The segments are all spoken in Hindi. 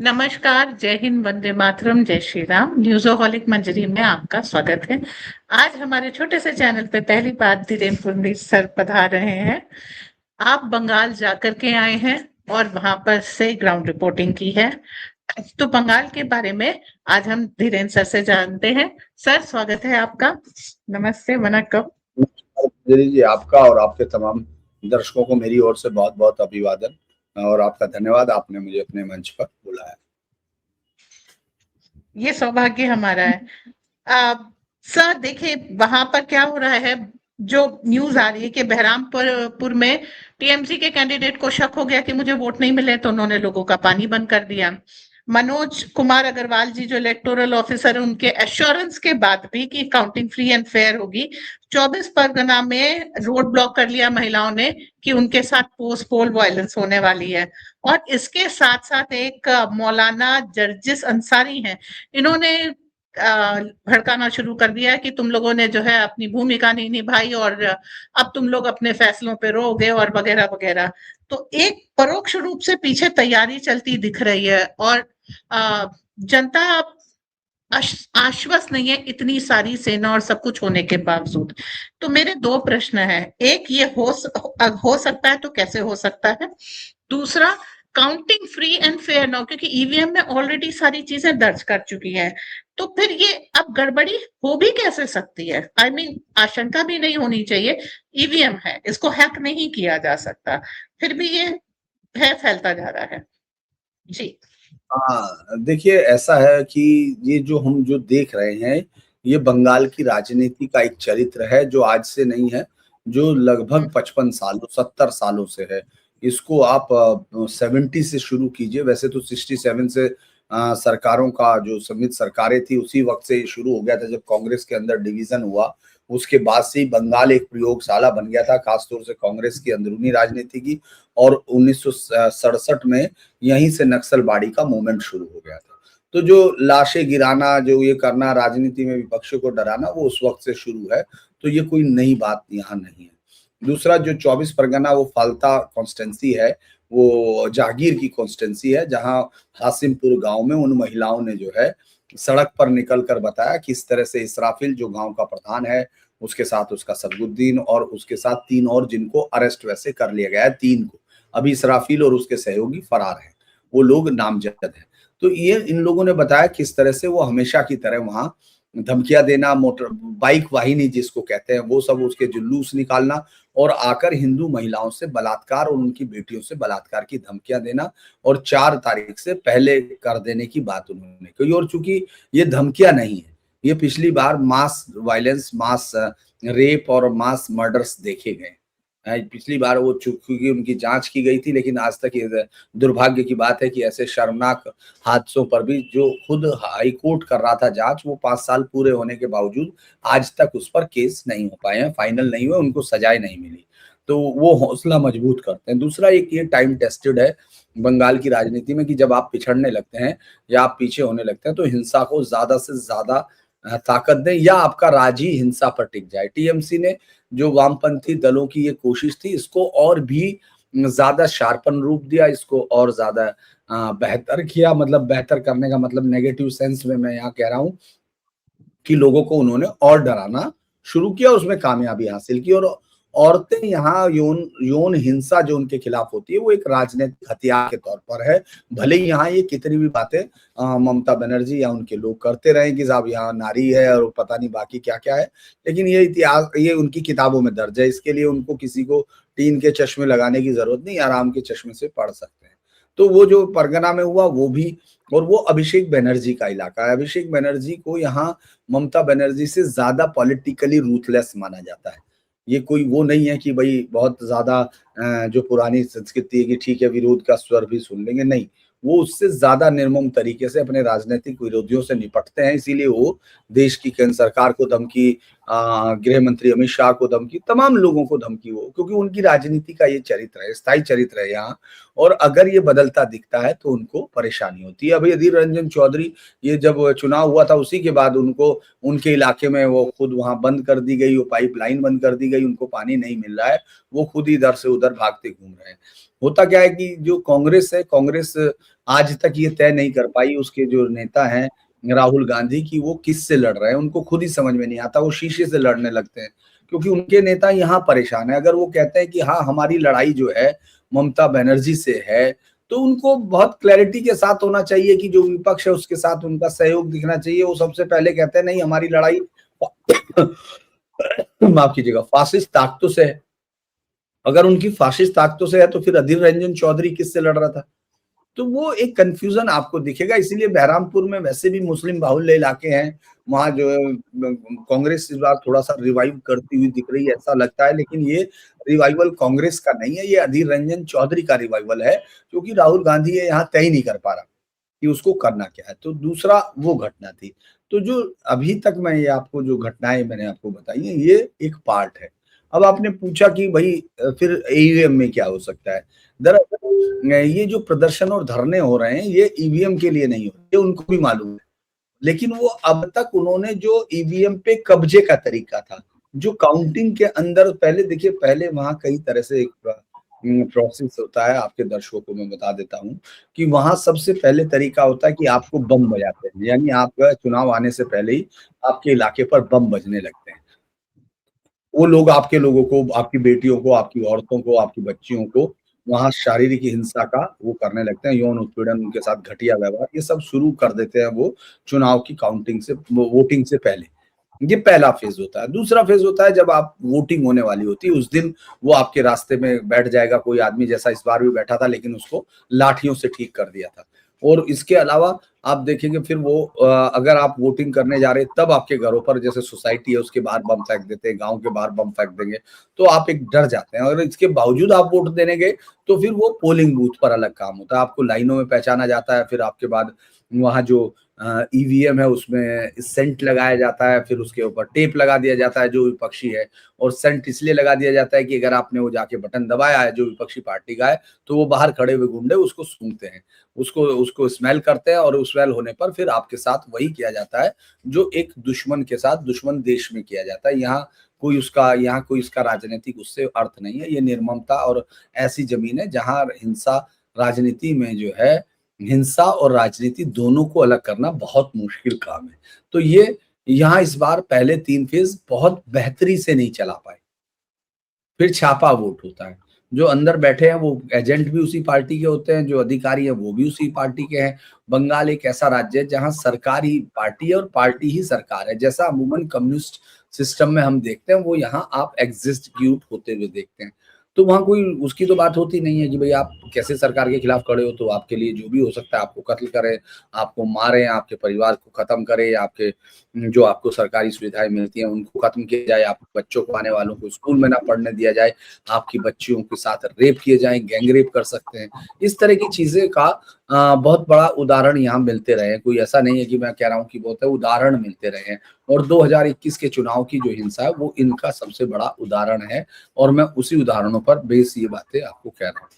नमस्कार, जय हिंद, वंदे मातरम, जय श्री राम। न्यूज़ोहॉलिक मंजरी में आपका स्वागत है। आज हमारे छोटे से चैनल पे पहली बार धीरेन्द्र पुंडरीक सर पधार रहे हैं। आप बंगाल जाकर के आए हैं और वहां पर से ग्राउंड रिपोर्टिंग की है। तो बंगाल के बारे में आज हम धीरेन्द्र सर से जानते हैं। सर, स्वागत है आपका। नमस्ते, वनक्कम। अंजलि जी, आपका और आपके तमाम दर्शकों को मेरी ओर से बहुत बहुत अभिवादन और आपका धन्यवाद, आपने मुझे अपने मंच पर बुलाया। ये सौभाग्य हमारा है। आ, सर देखिए, वहां पर क्या हो रहा है, जो न्यूज आ रही है कि बहरामपुर में टीएमसी के कैंडिडेट को शक हो गया कि मुझे वोट नहीं मिले, तो उन्होंने लोगों का पानी बंद कर दिया। मनोज कुमार अग्रवाल जी जो इलेक्टोरल ऑफिसर है, उनके एश्योरेंस के बाद भी कि काउंटिंग फ्री एंड फेयर होगी, 24 परगना में रोड ब्लॉक कर लिया महिलाओं ने कि उनके साथ पोस्ट पोल वायलेंस होने वाली है। और इसके साथ साथ एक मौलाना जर्जिस अंसारी हैं, इन्होंने भड़काना शुरू कर दिया है कि तुम लोगों ने जो है अपनी भूमिका नहीं निभाई और अब तुम लोग अपने फैसलों पे रहोगे और वगैरह वगैरह। तो एक परोक्ष रूप से पीछे तैयारी चलती दिख रही है और जनता आश्वस्त नहीं है, इतनी सारी सेना और सब कुछ होने के बावजूद। तो मेरे दो प्रश्न हैं। एक, ये हो सकता है तो कैसे हो सकता है? दूसरा, counting free and fair now, क्योंकि ईवीएम में ऑलरेडी सारी चीजें दर्ज कर चुकी हैं, तो फिर ये अब गड़बड़ी हो भी कैसे सकती है? आई मीन, आशंका भी नहीं होनी चाहिए। ईवीएम है, इसको हैक नहीं किया जा सकता, फिर भी ये है फैलता जा रहा है। जी। हाँ, देखिए, ऐसा है कि ये जो हम जो देख रहे हैं, ये बंगाल की राजनीति का एक चरित्र है जो आज से नहीं है, जो लगभग 55 सालों 70 सालों से है। इसको आप 70 से शुरू कीजिए, वैसे तो 67 से सरकारों का जो संयुक्त सरकारें थी उसी वक्त से शुरू हो गया था, जब कांग्रेस के अंदर डिवीजन हुआ। उसके बाद से ही बंगाल एक प्रयोगशाला बन गया था, खासतौर से कांग्रेस की अंदरूनी राजनीति की। और 1967 में यहीं से नक्सलबाड़ी का मूवमेंट शुरू हो गया था। तो जो लाशें गिराना, जो ये करना, राजनीति में विपक्ष को डराना, वो उस वक्त से शुरू है। तो ये कोई नई बात यहाँ नहीं है। दूसरा, जो 24 परगना वो फाल्ता कॉन्स्टेंसी है, वो जागीर की कॉन्स्टेंसी है, जहां हासिमपुर गांव में उन महिलाओं ने जो है सड़क पर निकल कर बताया कि इस तरह से इसराफिल जो गांव का प्रधान है, उसके साथ उसका सदगुद्दीन और उसके साथ 3 और, जिनको अरेस्ट वैसे कर लिया गया है, 3 को। अभी इसराफिल और उसके सहयोगी फरार हैं, वो लोग नामजद हैं। तो ये इन लोगों ने बताया किस तरह से वो हमेशा की तरह वहां धमकियां देना, मोटर बाइक वाहिनी जिसको कहते हैं, वो सब उसके जुलूस निकालना और आकर हिंदू महिलाओं से बलात्कार और उनकी बेटियों से बलात्कार की धमकियां देना और 4 तारीख से पहले कर देने की बात उन्होंने कही। और चूंकि ये धमकियां नहीं है, ये पिछली बार मास वायलेंस, मास रेप और मास मर्डर्स देखे गए। पिछली बार वो क्योंकि उनकी जांच की गई थी, लेकिन आज तक ये दुर्भाग्य की बात है कि ऐसे शर्मनाक हादसों पर भी जो खुद हाई कोर्ट कर रहा था जांच, वो 5 साल पूरे होने के बावजूद आज तक उस पर केस नहीं हो पाए हैं, फाइनल नहीं हुए, उनको सजाएं नहीं मिली। तो वो हौसला मजबूत करते हैं। दूसरा, एक ये टाइम टेस्टेड है बंगाल की राजनीति में कि जब आप पिछड़ने लगते हैं या आप पीछे होने लगते हैं, तो हिंसा को ज्यादा से ज्यादा ताकत दें या आपका राज ही हिंसा पर टिक जाए। टीएमसी ने, जो वामपंथी दलों की ये कोशिश थी, इसको और भी ज्यादा शार्पन रूप दिया, इसको और ज्यादा बेहतर किया। मतलब बेहतर करने का मतलब नेगेटिव सेंस में मैं यहाँ कह रहा हूँ कि लोगों को उन्होंने और डराना शुरू किया, उसमें कामयाबी हासिल की। और औरतें यहाँ यौन यौन हिंसा जो उनके खिलाफ होती है, वो एक राजनीतिक हथियार के तौर पर है। भले ही यहाँ ये कितनी भी बातें ममता बनर्जी या उनके लोग करते रहे कि साहब यहाँ नारी है और पता नहीं बाकी क्या क्या है, लेकिन ये इतिहास, ये उनकी किताबों में दर्ज है। इसके लिए उनको किसी को टीन के चश्मे लगाने की जरूरत नहीं, आराम के चश्मे से पढ़ सकते हैं। तो वो जो परगना में हुआ वो भी, और वो अभिषेक बनर्जी का इलाका है। अभिषेक बनर्जी को यहाँ ममता बनर्जी से ज्यादा पॉलिटिकली रूथलेस माना जाता है। ये कोई वो नहीं है कि भाई बहुत ज्यादा जो पुरानी संस्कृति है कि ठीक है विरोध का स्वर भी सुन लेंगे, नहीं, वो उससे ज्यादा निर्मम तरीके से अपने राजनीतिक विरोधियों से निपटते हैं। इसीलिए वो देश की केंद्र सरकार को धमकी, गृह मंत्री अमित शाह को धमकी, तमाम लोगों को धमकी, वो क्योंकि उनकी राजनीति का ये चरित्र है, स्थायी चरित्र है यहाँ। और अगर ये बदलता दिखता है तो उनको परेशानी होती है। अभी अधीर रंजन चौधरी, ये जब चुनाव हुआ था उसी के बाद उनको उनके इलाके में वो खुद वहां बंद कर दी गई, वो पाइपलाइन बंद कर दी गई, उनको पानी नहीं मिल रहा है, वो खुद इधर से उधर भागते घूम रहे हैं। होता क्या है कि जो कांग्रेस है, कांग्रेस आज तक ये तय नहीं कर पाई, उसके जो नेता हैं राहुल गांधी की, वो किससे लड़ रहे हैं उनको खुद ही समझ में नहीं आता, वो शीशे से लड़ने लगते हैं, क्योंकि उनके नेता यहाँ परेशान है। अगर वो कहते हैं कि हाँ हमारी लड़ाई जो है ममता बनर्जी से है, तो उनको बहुत क्लैरिटी के साथ होना चाहिए कि जो विपक्ष है उसके साथ उनका सहयोग दिखना चाहिए। वो सबसे पहले कहते हैं नहीं हमारी लड़ाई माफ कीजिएगा फासिस्ट ताकतों से है। अगर उनकी फासिस्ट ताकतों से है तो फिर अधीर रंजन चौधरी किससे लड़ रहा था? तो वो एक कंफ्यूजन आपको दिखेगा। इसीलिए बहरामपुर में वैसे भी मुस्लिम बाहुल्य इलाके हैं, वहां जो है कांग्रेस इस बार थोड़ा सा रिवाइव करती हुई दिख रही है ऐसा लगता है, लेकिन ये रिवाइवल कांग्रेस का नहीं है, ये अधीर रंजन चौधरी का रिवाइवल है, क्योंकि राहुल गांधी ये यहाँ तय नहीं कर पा रहा कि उसको करना क्या है। तो दूसरा वो घटना थी। तो जो अभी तक मैं ये आपको जो घटनाएं मैंने आपको बताई है ये एक पार्ट है। अब आपने पूछा कि भाई फिर ईवीएम में क्या हो सकता है? दरअसल ये जो प्रदर्शन और धरने हो रहे हैं ये ईवीएम के लिए नहीं हो रहे, ये उनको भी मालूम है, लेकिन वो अब तक उन्होंने जो ईवीएम पे कब्जे का तरीका था, जो काउंटिंग के अंदर पहले देखिए, पहले वहां कई तरह से एक प्रोसेस होता है, आपके दर्शकों को मैं बता देता हूँ कि वहां सबसे पहले तरीका होता है कि आपको बम बजाते हैं, यानी आपका चुनाव आने से पहले ही आपके इलाके पर बम बजने लगते हैं। वो लोग आपके लोगों को, आपकी बेटियों को, आपकी औरतों को, आपकी बच्चियों को वहां शारीरिक हिंसा का वो करने लगते हैं, यौन उत्पीड़न, उनके साथ घटिया व्यवहार, ये सब शुरू कर देते हैं वो चुनाव की काउंटिंग से, वोटिंग से पहले। ये पहला फेज होता है। दूसरा फेज होता है जब आप वोटिंग होने वाली होती है, उस दिन वो आपके रास्ते में बैठ जाएगा कोई आदमी, जैसा इस बार भी बैठा था, लेकिन उसको लाठियों से ठीक कर दिया था। और इसके अलावा आप देखेंगे फिर वो अगर आप वोटिंग करने जा रहे हैं तब आपके घरों पर, जैसे सोसाइटी है उसके बाहर बम फेंक देते हैं, गांव के बाहर बम फेंक देंगे, तो आप एक डर जाते हैं। और इसके बावजूद आप वोट देने गए तो फिर वो पोलिंग बूथ पर अलग काम होता है, आपको लाइनों में पहचाना जाता है, फिर आपके बाद वहाँ जो ईवीएम है उसमें सेंट लगाया जाता है, फिर उसके ऊपर टेप लगा दिया जाता है जो विपक्षी है, और सेंट इसलिए लगा दिया जाता है कि अगर आपने वो जाके बटन दबाया है जो विपक्षी पार्टी का है, तो वो बाहर खड़े हुए गुंडे उसको सूंघते हैं, उसको उसको स्मेल करते हैं, और स्मेल होने पर फिर आपके साथ वही किया जाता है जो एक दुश्मन के साथ दुश्मन देश में किया जाता है। यहाँ कोई इसका राजनीतिक उससे अर्थ नहीं है, ये निर्ममता और ऐसी जमीन है जहां हिंसा, राजनीति में जो है हिंसा और राजनीति दोनों को अलग करना बहुत मुश्किल काम है। तो ये यहाँ इस बार पहले 3 फेज बहुत बेहतरी से नहीं चला पाए। फिर छापा वोट होता है। जो अंदर बैठे हैं वो एजेंट भी उसी पार्टी के होते हैं, जो अधिकारी हैं वो भी उसी पार्टी के हैं। बंगाल एक ऐसा राज्य है जहाँ सरकार ही पार्टी है और पार्टी ही सरकार है। जैसा अमूमन कम्युनिस्ट सिस्टम में हम देखते हैं, वो यहाँ आप एग्जीक्यूट होते हुए देखते हैं। तो वहाँ कोई उसकी तो बात होती नहीं है कि भाई आप कैसे सरकार के खिलाफ खड़े हो, तो आपके लिए जो भी हो सकता है, आपको कत्ल करें, आपको मारें, आपके परिवार को खत्म करें, आपके जो आपको सरकारी सुविधाएं मिलती हैं उनको खत्म किया जाए, आपके बच्चों को, आने वालों को स्कूल में ना पढ़ने दिया जाए, आपकी बच्चियों के साथ रेप किए जाएं, गैंग रेप कर सकते हैं। इस तरह की चीजें का बहुत बड़ा उदाहरण यहाँ मिलते रहे हैं। कोई ऐसा नहीं है कि मैं कह रहा हूँ कि बहुत है, उदाहरण मिलते रहे हैं। और 2021 के चुनाव की जो हिंसा है वो इनका सबसे बड़ा उदाहरण है, और मैं उसी उदाहरणों पर बेस ये बातें आपको कह रहा हूँ।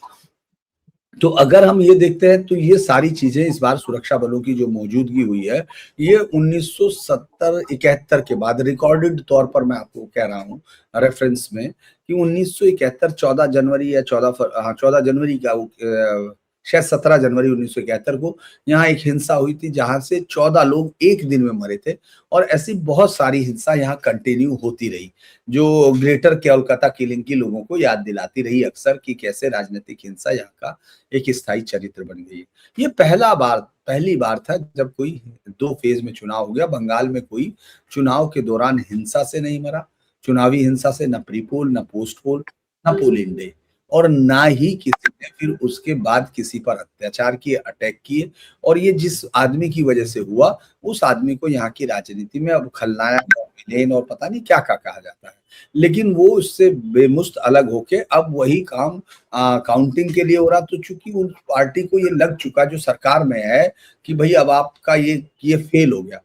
तो अगर हम ये देखते हैं तो ये सारी चीजें इस बार सुरक्षा बलों की जो मौजूदगी हुई है, ये 1970-71 के बाद रिकॉर्डेड तौर पर मैं आपको कह रहा हूँ रेफरेंस में, कि 1971 14 जनवरी या 14 जनवरी का शायद 17 जनवरी 1971 को यहाँ एक हिंसा हुई थी जहां से 14 लोग एक दिन में मरे थे। और ऐसी बहुत सारी हिंसा यहाँ कंटिन्यू होती रही, जो ग्रेटर कोलकाता किलिंग की लोगों को याद दिलाती रही अक्सर कि कैसे राजनीतिक हिंसा यहाँ का एक स्थायी चरित्र बन गई है। ये पहली बार था जब कोई 2 फेज में चुनाव हो गया। बंगाल में कोई चुनाव के दौरान हिंसा से नहीं मरा, चुनावी हिंसा से, न प्री पोल, न पोस्ट पोल, न पोलिंग डे, और ना ही किसी ने फिर उसके बाद किसी पर अत्याचार किए, अटैक किए। और ये जिस आदमी की वजह से हुआ, उस आदमी को यहाँ की राजनीति में अब खलनायक और विलेन और पता नहीं क्या क्या कहा जाता है। लेकिन वो उससे बेमुस्त अलग होके अब वही काम काउंटिंग के लिए हो रहा। तो चूंकि उन पार्टी को ये लग चुका जो सरकार में है कि भाई अब आपका ये फेल हो गया,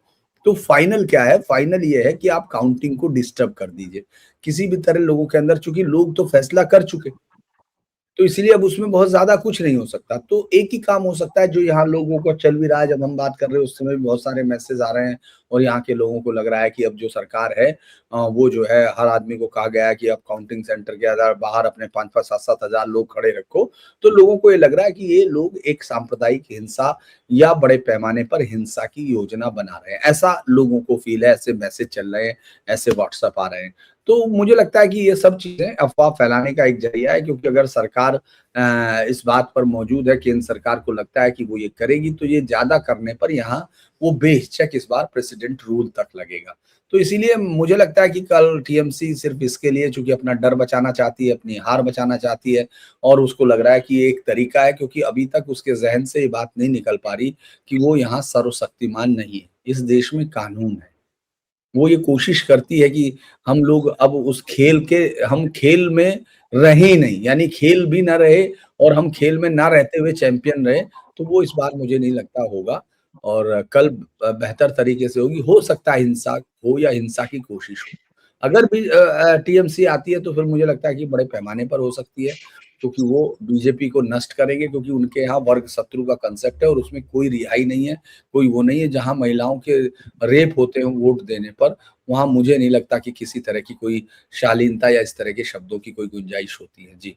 तो फाइनल क्या है? फाइनल ये है कि आप काउंटिंग को डिस्टर्ब कर दीजिए किसी भी तरह लोगों के अंदर, चूंकि लोग तो फैसला कर चुके, तो इसलिए अब उसमें बहुत ज्यादा कुछ नहीं हो सकता। तो एक ही काम हो सकता है जो यहाँ लोगों को चल भी रहा है, जब हम बात कर रहे हैं उस समय भी बहुत सारे मैसेज आ रहे हैं और यहाँ के लोगों को लग रहा है कि अब जो सरकार है वो जो है हर आदमी को कहा गया है कि अब काउंटिंग सेंटर के आधार बाहर अपने 5-5, 7-7 हजार लोग खड़े रखो। तो लोगों को ये लग रहा है कि ये लोग एक सांप्रदायिक हिंसा या बड़े पैमाने पर हिंसा की योजना बना रहे हैं, ऐसा लोगों को फील है, ऐसे मैसेज चल रहे हैं, ऐसे व्हाट्सएप आ रहे हैं। तो मुझे लगता है कि ये सब चीजें अफवाह फैलाने का एक जरिया है, क्योंकि अगर सरकार इस बात पर मौजूद है, केंद्र सरकार को लगता है कि वो ये करेगी, तो ये ज्यादा करने पर यहाँ वो बेहिचक इस बार प्रेसिडेंट रूल तक लगेगा। तो इसीलिए मुझे लगता है कि कल टीएमसी सिर्फ इसके लिए, चूंकि अपना डर बचाना चाहती है, अपनी हार बचाना चाहती है, और उसको लग रहा है कि ये एक तरीका है, क्योंकि अभी तक उसके जहन से ये बात नहीं निकल पा रही कि वो यहाँ सर्वशक्तिमान नहीं है, इस देश में कानून है। वो ये कोशिश करती है कि हम लोग अब उस खेल के, हम खेल में रहे ही नहीं, यानी खेल भी ना रहे और हम खेल में ना रहते हुए चैंपियन रहे। तो वो इस बार मुझे नहीं लगता होगा, और कल बेहतर तरीके से होगी। हो सकता है हिंसा हो या हिंसा की कोशिश हो। अगर भी टीएमसी आती है तो फिर मुझे लगता है कि बड़े पैमाने पर हो सकती है, क्योंकि वो बीजेपी को नष्ट करेंगे, क्योंकि उनके यहाँ वर्ग शत्रु का कंसेप्ट है और उसमें कोई रिहाई नहीं है, कोई वो नहीं है। जहां महिलाओं के रेप होते हैं वोट देने पर, वहां मुझे नहीं लगता कि किसी तरह की कोई शालीनता या इस तरह के शब्दों की कोई गुंजाइश होती है। जी।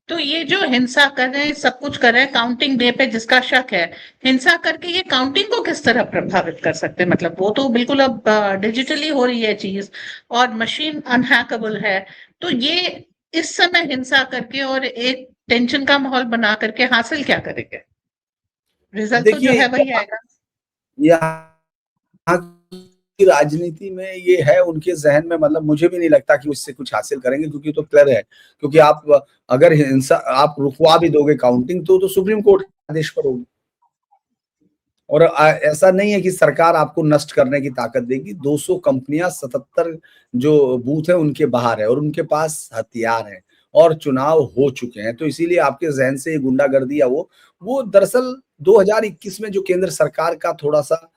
तो ये जो हिंसा कर रहे हैं, सब कुछ कर रहे हैं, काउंटिंग डे पे जिसका शक है, हिंसा करके ये काउंटिंग को किस तरह प्रभावित कर सकते हैं? मतलब वो तो बिल्कुल अब डिजिटली हो रही है चीज, और मशीन अनहैकेबल है। तो ये इस समय हिंसा करके और एक टेंशन का माहौल बना करके हासिल क्या करेंगे? रिजल्ट तो जो देखिए, है वही आएगा। यहाँ की राजनीति में ये है उनके जहन में, मतलब मुझे भी नहीं लगता कि उससे कुछ हासिल करेंगे, क्योंकि तो क्लियर है। क्योंकि आप अगर हिंसा आप रुकवा भी दोगे काउंटिंग, तो सुप्रीम कोर्ट के आदेश पर होगी। और ऐसा नहीं है कि सरकार आपको नष्ट करने की ताकत देगी। 200 कंपनियां 77 जो बूथ है उनके बाहर है, और उनके पास हथियार है, और चुनाव हो चुके हैं। तो इसीलिए आपके जहन से ये गुंडागर्दी या वो दरअसल 2021 में जो केंद्र सरकार का थोड़ा सा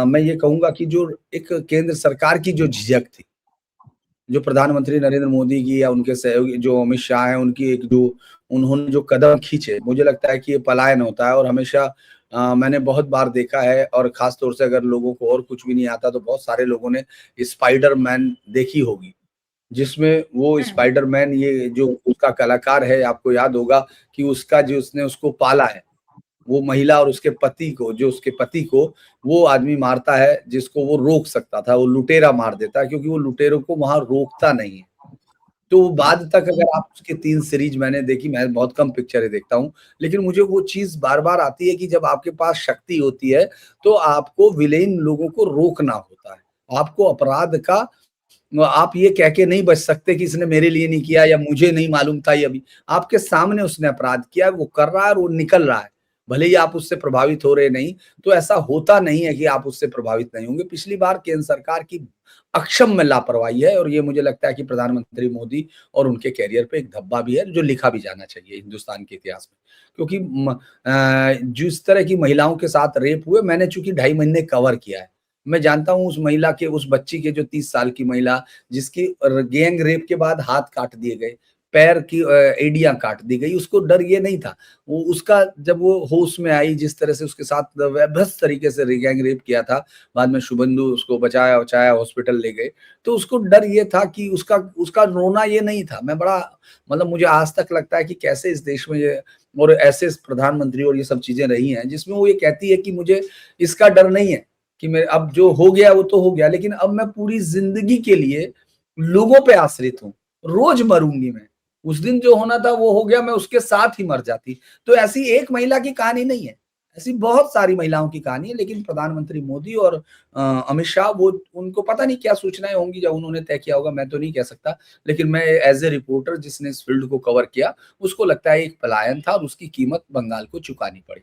मैं ये कहूंगा कि जो एक केंद्र सरकार की जो झिझक थी, जो प्रधानमंत्री नरेंद्र मोदी की या उनके सहयोगी जो अमित शाह हैं, उनकी एक जो उन्होंने जो कदम खींचे, मुझे लगता है कि ये पलायन होता है। और हमेशा मैंने बहुत बार देखा है, और खास तौर से अगर लोगों को और कुछ भी नहीं आता तो बहुत सारे लोगों ने स्पाइडरमैन देखी होगी, जिसमें वो हम्म। स्पाइडरमैन, ये जो उसका कलाकार है, आपको याद होगा कि उसका जो उसने उसको पाला है, वो महिला और उसके पति को, जो उसके पति को वो आदमी मारता है जिसको वो रोक सकता था, वो लुटेरा मार देता है, क्योंकि वो लुटेरों को वहां रोकता नहीं है। तो बाद तक अगर आप उसके 3 सीरीज मैंने देखी, मैं बहुत कम पिक्चरें देखता हूँ, लेकिन मुझे वो चीज बार बार आती है कि जब आपके पास शक्ति होती है तो आपको विलेन लोगों को रोकना होता है। आपको अपराध का, आप ये कह के नहीं बच सकते कि इसने मेरे लिए नहीं किया या मुझे नहीं मालूम था, ये अभी आपके सामने उसने अपराध किया, वो कर रहा है और वो निकल रहा है, भले ही आप उससे प्रभावित हो रहे नहीं। तो ऐसा होता नहीं है कि आप उससे प्रभावित नहीं होंगे। पिछली बार केंद्र सरकार की अक्षम में लापरवाही है, और ये मुझे लगता है कि प्रधानमंत्री मोदी और उनके कैरियर पे एक धब्बा भी है, जो लिखा भी जाना चाहिए हिंदुस्तान के इतिहास में। क्योंकि जिस तरह की महिलाओं के साथ रेप हुए, मैंने चूंकि 2.5 महीने कवर किया है, मैं जानता हूँ उस महिला के, उस बच्ची के, जो 30 साल की महिला, जिसकी गैंग रेप के बाद हाथ काट दिए गए, पैर की एड़ियां काट दी गई, उसको डर ये नहीं था। वो उसका जब वो होश में आई, जिस तरह से उसके साथ वैभत्स तरीके से गैंग रेप किया था, बाद में शुभेंदु उसको बचाया बचाया हॉस्पिटल ले गए, तो उसको डर ये था कि उसका उसका रोना ये नहीं था। मैं बड़ा, मतलब मुझे आज तक लगता है कि कैसे इस देश में ये और ऐसे प्रधानमंत्री और ये सब चीजें रही हैं, जिसमें वो ये कहती है कि मुझे इसका डर नहीं है कि मैं, अब जो हो गया वो तो हो गया, लेकिन अब मैं पूरी जिंदगी के लिए लोगों पे आश्रित हूँ, रोज मरूंगी मैं, उस दिन जो होना था वो हो गया, मैं उसके साथ ही मर जाती। तो ऐसी एक महिला की कहानी नहीं है, ऐसी बहुत सारी महिलाओं की कहानी है। लेकिन प्रधानमंत्री मोदी और अमित शाह, वो उनको पता नहीं क्या सूचनाएं होंगी जो उन्होंने तय किया होगा, मैं तो नहीं कह सकता। लेकिन मैं एज ए रिपोर्टर जिसने इस फील्ड को कवर किया, उसको लगता है एक पलायन था, और उसकी कीमत बंगाल को चुकानी पड़ी।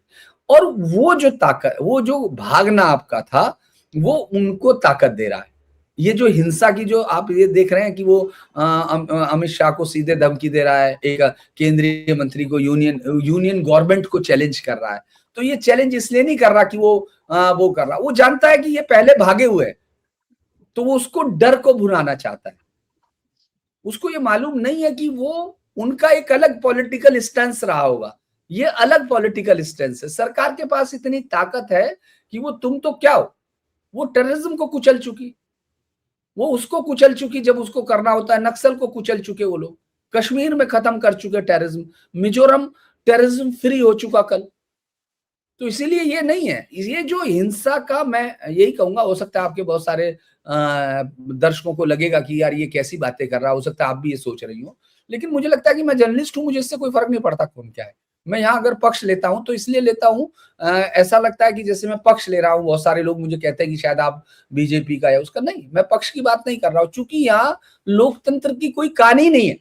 और वो जो ताकत, वो जो भागना आपका था, वो उनको ताकत दे रहा है। ये जो हिंसा की जो आप ये देख रहे हैं कि वो अमित शाह को सीधे धमकी दे रहा है, एक केंद्रीय मंत्री को, यूनियन गवर्नमेंट को चैलेंज कर रहा है। तो ये चैलेंज इसलिए नहीं कर रहा कि वो कर रहा, वो जानता है कि ये पहले भागे हुए है, तो वो उसको डर को भुनाना चाहता है। उसको ये मालूम नहीं है कि वो उनका एक अलग पॉलिटिकल स्टैंस रहा होगा, ये अलग पॉलिटिकल स्टैंस है। सरकार के पास इतनी ताकत है कि वो तुम तो क्या हो, वो टेररिज्म को कुचल चुकी, वो उसको कुचल चुकी जब उसको करना होता है, नक्सल को कुचल चुके वो लोग, कश्मीर में खत्म कर चुके टेररिज्म, मिजोरम टेररिज्म फ्री हो चुका कल। तो इसीलिए ये नहीं है, ये जो हिंसा का, मैं यही कहूंगा, हो सकता है आपके बहुत सारे दर्शकों को लगेगा कि यार ये कैसी बातें कर रहा है, हो सकता है आप भी ये सोच रही हो, लेकिन मुझे लगता है कि मैं जर्नलिस्ट हूं, मुझे इससे कोई फर्क नहीं पड़ता कौन क्या है। मैं यहाँ अगर पक्ष लेता हूं तो इसलिए लेता हूं, ऐसा लगता है कि जैसे मैं पक्ष ले रहा हूं, बहुत सारे लोग मुझे कहते हैं कि शायद आप बीजेपी का है उसका, नहीं, मैं पक्ष की बात नहीं कर रहा हूं, चूंकि यहाँ लोकतंत्र की कोई कहानी नहीं है,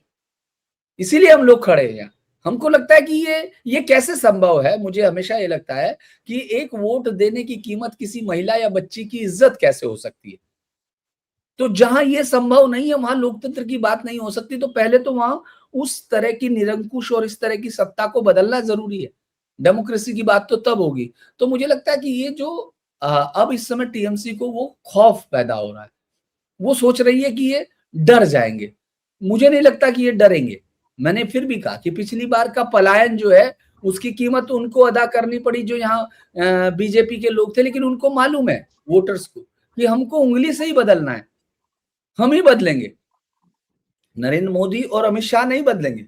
इसीलिए हम लोग खड़े हैं यहाँ। हमको लगता है कि ये कैसे संभव है, मुझे हमेशा ये लगता है कि एक वोट देने की कीमत किसी महिला या बच्ची की इज्जत कैसे हो सकती है। तो जहां ये संभव नहीं है वहां लोकतंत्र की बात नहीं हो सकती, तो पहले तो वहां उस तरह की निरंकुश और इस तरह की सत्ता को बदलना जरूरी है। डेमोक्रेसी की बात तो तब होगी। तो मुझे लगता है कि ये जो अब इस समय टीएमसी को वो खौफ पैदा हो रहा है, वो सोच रही है कि ये डर जाएंगे। मुझे नहीं लगता कि ये डरेंगे। मैंने फिर भी कहा कि पिछली बार का पलायन जो है उसकी कीमत उनको अदा करनी पड़ी जो यहाँ बीजेपी के लोग थे, लेकिन उनको मालूम है वोटर्स को कि हमको उंगली से ही बदलना है, हम ही बदलेंगे, नरेंद्र मोदी और अमित शाह नहीं बदलेंगे,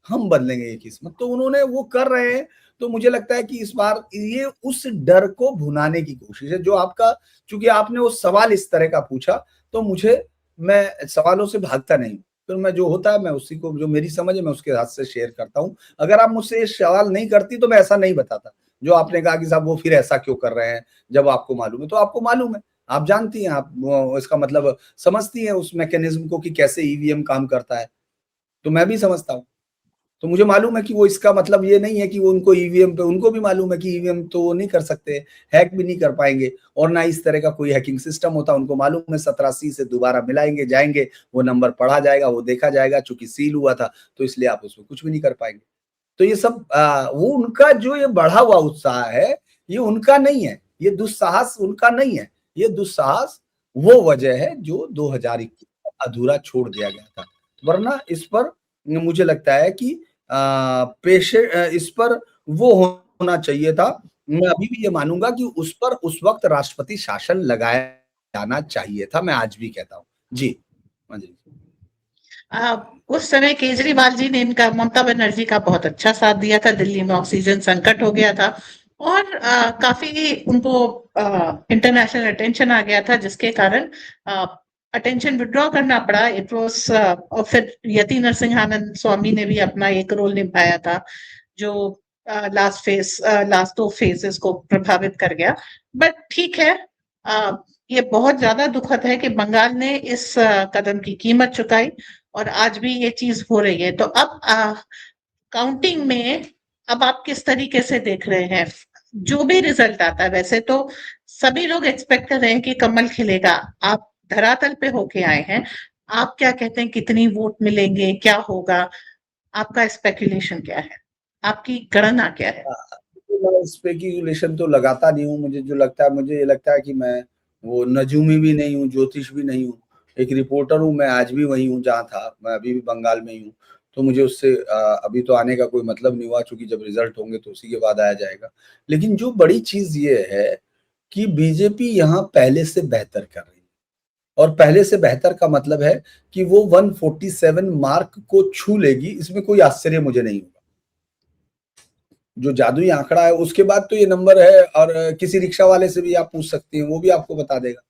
हम बदलेंगे ये किस्मत। तो उन्होंने वो कर रहे हैं। तो मुझे लगता है कि इस बार ये उस डर को भुनाने की कोशिश है जो आपका, चूंकि आपने वो सवाल इस तरह का पूछा, तो मुझे, मैं सवालों से भागता नहीं, फिर मैं जो होता है मैं उसी को, जो मेरी समझ है मैं उसके हाथ से शेयर करता हूं। अगर आप मुझसे ये सवाल नहीं करती तो मैं ऐसा नहीं बताता। जो आपने कहा कि साहब वो फिर ऐसा क्यों कर रहे हैं, जब आपको मालूम है, तो आपको मालूम है, आप जानती हैं, आप इसका मतलब समझती हैं उस मैकेनिज्म को कि कैसे ईवीएम काम करता है, तो मैं भी समझता हूँ। तो मुझे मालूम है कि वो, इसका मतलब ये नहीं है कि वो उनको ईवीएम पे, उनको भी मालूम है कि ईवीएम तो वो नहीं कर सकते, हैक भी नहीं कर पाएंगे, और ना इस तरह का कोई हैकिंग सिस्टम होता। उनको मालूम है 17C से दोबारा मिलाएंगे जाएंगे, वो नंबर पढ़ा जाएगा, वो देखा जाएगा, चूंकि सील हुआ था तो इसलिए आप उसमें कुछ भी नहीं कर पाएंगे। तो ये सब वो उनका जो ये बढ़ा हुआ उत्साह है, ये उनका नहीं है, ये दुस्साहस उनका नहीं है, ये दुस्साहस वो वजह है जो 2021 अधूरा छोड़ दिया गया था। वरना इस पर मुझे लगता है कि इस पर वो होना चाहिए था। मैं अभी भी ये मानूंगा कि उस पर उस वक्त राष्ट्रपति शासन लगाया जाना चाहिए था, मैं आज भी कहता हूँ। जी, हाँ जी। उस समय केजरीवाल जी ने इनका, ममता बनर्जी का बहुत अच्छा साथ दिया था। दिल्ली में ऑक्सीजन संकट हो गया था और काफी उनको इंटरनेशनल अटेंशन आ गया था, जिसके कारण अटेंशन विड्रॉ करना पड़ा। इट वॉज, और फिर यति नरसिंहानंद स्वामी ने भी अपना एक रोल निभाया था जो लास्ट 2 फेजेस को प्रभावित कर गया। बट ठीक है, ये बहुत ज्यादा दुखद है कि बंगाल ने इस कदम की कीमत चुकाई और आज भी ये चीज हो रही है। तो अब काउंटिंग में अब आप किस तरीके से देख रहे हैं जो भी रिजल्ट आता है? वैसे तो सभी लोग एक्सपेक्ट कर रहे हैं कि कमल खिलेगा। आप धरातल पे होके आए हैं, आप क्या कहते हैं, कितनी वोट मिलेंगे, क्या होगा? आपका स्पेकुलेशन क्या है, आपकी गणना क्या है? मैं स्पेक्यूलेशन तो लगाता नहीं हूँ। मुझे जो लगता है, मुझे ये लगता है कि मैं वो नजूमी भी नहीं हूँ, ज्योतिष भी नहीं हूँ, एक रिपोर्टर हूँ। मैं आज भी वही हूँ जहाँ था, मैं अभी भी बंगाल में ही हूँ। तो मुझे उससे अभी तो आने का कोई मतलब नहीं हुआ, क्योंकि जब रिजल्ट होंगे तो उसी के बाद आया जाएगा। लेकिन जो बड़ी चीज ये है कि बीजेपी यहाँ पहले से बेहतर कर रही है, और पहले से बेहतर का मतलब है कि वो 147 मार्क को छू लेगी, इसमें कोई आश्चर्य मुझे नहीं होगा। जो जादुई आंकड़ा है उसके बाद तो ये नंबर है, और किसी रिक्शा वाले से भी आप पूछ सकती हैं, वो भी आपको बता देगा।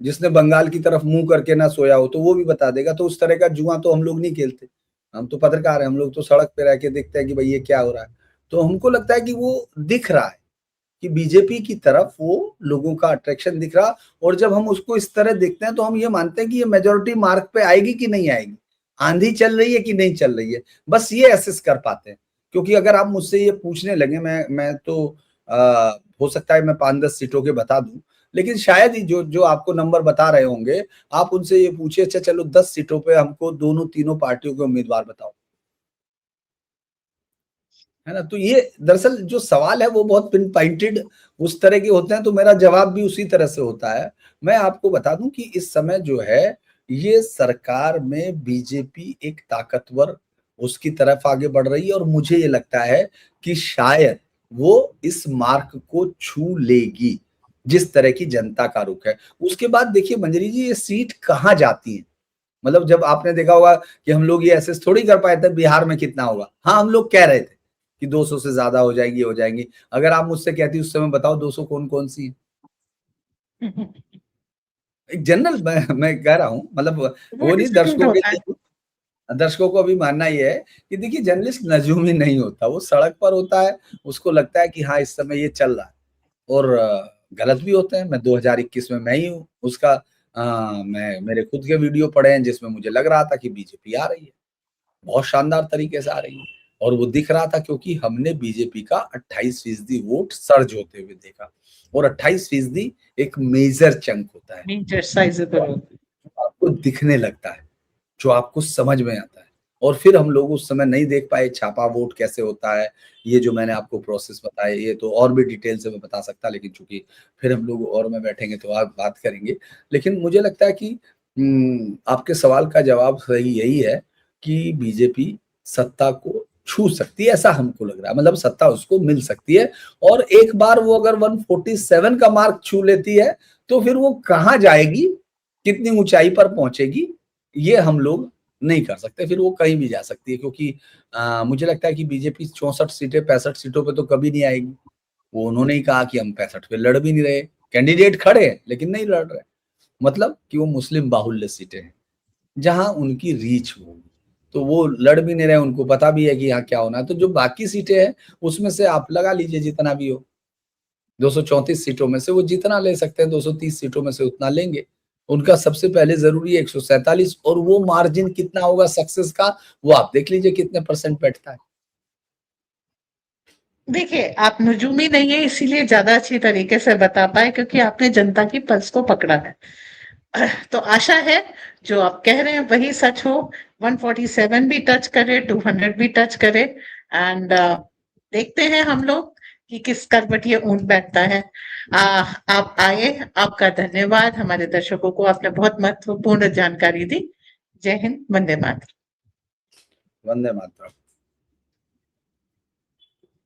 जिसने बंगाल की तरफ मुंह करके ना सोया हो तो वो भी बता देगा। तो उस तरह का जुआ तो हम लोग नहीं खेलते, हम तो पत्रकार हैं, हम लोग तो सड़क पे रह के देखते हैं कि भाई ये क्या हो रहा है। तो हमको लगता है कि वो दिख रहा है कि बीजेपी की तरफ वो लोगों का अट्रैक्शन दिख रहा। और जब हम उसको इस तरह देखते हैं तो हम ये मानते हैं कि ये मेजोरिटी मार्क पे आएगी कि नहीं आएगी, आंधी चल रही है कि नहीं चल रही है, बस ये एसेस कर पाते हैं। क्योंकि अगर आप मुझसे ये पूछने लगे, मैं तो हो सकता है मैं 5-10 सीटों के बता दूं, लेकिन शायद ही जो जो आपको नंबर बता रहे होंगे, आप उनसे ये पूछिए, अच्छा चलो 10 सीटों पे हमको दोनों तीनों पार्टियों के उम्मीदवार बताओ, है ना। तो ये दरअसल जो सवाल है वो बहुत पिन पॉइंटेड उस तरह के होते हैं, तो मेरा जवाब भी उसी तरह से होता है। मैं आपको बता दूं कि इस समय जो है, ये सरकार में बीजेपी एक ताकतवर उसकी तरफ आगे बढ़ रही है और मुझे ये लगता है कि शायद वो इस मार्क को छू लेगी, जिस तरह की जनता का रुख है। उसके बाद देखिए मंजरी जी, ये सीट कहाँ जाती है? मतलब जब आपने देखा होगा कि हम लोग ये ऐसे थोड़ी कर पाए थे बिहार में कितना होगा। हाँ, हम लोग कह रहे थे कि 200 से ज्यादा हो जाएंगी। अगर आप मुझसे कहती उस समय बताओ 200 कौन-कौन सी है? एक जनरल मैं कह रहा हूँ, मतलब वो वो नहीं, डिफिकल्ट दर्शकों के होता है। लिए, दर्शकों को अभी मानना ये है कि देखिए जर्नलिस्ट नजूम ही नहीं होता, वो सड़क पर होता है, उसको लगता है कि हाँ इस समय ये चल रहा है और गलत भी होते हैं। मैं 2021 में मैं ही हूँ उसका, मैं मेरे खुद के वीडियो पड़े हैं जिसमें मुझे लग रहा था कि बीजेपी आ रही है, बहुत शानदार तरीके से आ रही है और वो दिख रहा था क्योंकि हमने बीजेपी का 28% वोट सर्ज होते हुए देखा और 28% एक मेजर चंक होता है, मेजर साइजेबल होता जो आपको दिखने लगता है, जो आपको समझ में आता है। और फिर हम लोग उस समय नहीं देख पाए छापा वोट कैसे होता है, ये जो मैंने आपको प्रोसेस बताया, ये तो और भी डिटेल से मैं बता सकता, लेकिन चूंकि फिर हम लोग और में बैठेंगे तो आप बात करेंगे। लेकिन मुझे लगता है कि आपके सवाल का जवाब सही यही है कि बीजेपी सत्ता को छू सकती है, ऐसा हमको लग रहा है, मतलब सत्ता उसको मिल सकती है। और एक बार वो अगर 147 का मार्क छू लेती है तो फिर वो कहाँ जाएगी, कितनी ऊंचाई पर पहुंचेगी, ये हम लोग नहीं कर सकते। फिर वो कहीं भी जा सकती है क्योंकि मुझे लगता है कि बीजेपी 64 सीटें 65 सीटों पे तो कभी नहीं आएगी। वो उन्होंने ही कहा कि हम 65 पे लड़ भी नहीं रहे, कैंडिडेट खड़े हैं लेकिन नहीं लड़ रहे, मतलब कि वो मुस्लिम बाहुल्य सीटें हैं जहां उनकी रीच होगी, तो वो लड़ भी नहीं रहे, उनको पता भी है कि यहाँ क्या होना है। तो जो बाकी सीटें हैं उसमें से आप लगा लीजिए जितना भी हो, 234 सीटों में से वो जितना ले सकते हैं, 230 सीटों में से उतना लेंगे। उनका सबसे पहले जरूरी है 147, और वो मार्जिन कितना होगा सक्सेस का, वो आप देख लीजिए कितने परसेंट बैठता है। देखिए, आप नजूमी नहीं है इसीलिए ज्यादा अच्छी तरीके से बता पाए क्योंकि आपने जनता की पल्स को पकड़ा है। तो आशा है जो आप कह रहे हैं वही सच हो, 147 भी टच करे, 200 भी टच करे। एंड देखते हैं हम लोग कि किस करवट ये ऊंट बैठता है। आप आए, आपका धन्यवाद। हमारे दर्शकों को आपने बहुत महत्वपूर्ण जानकारी दी। जय हिंद, वंदे मातरम। वंदे मातरम।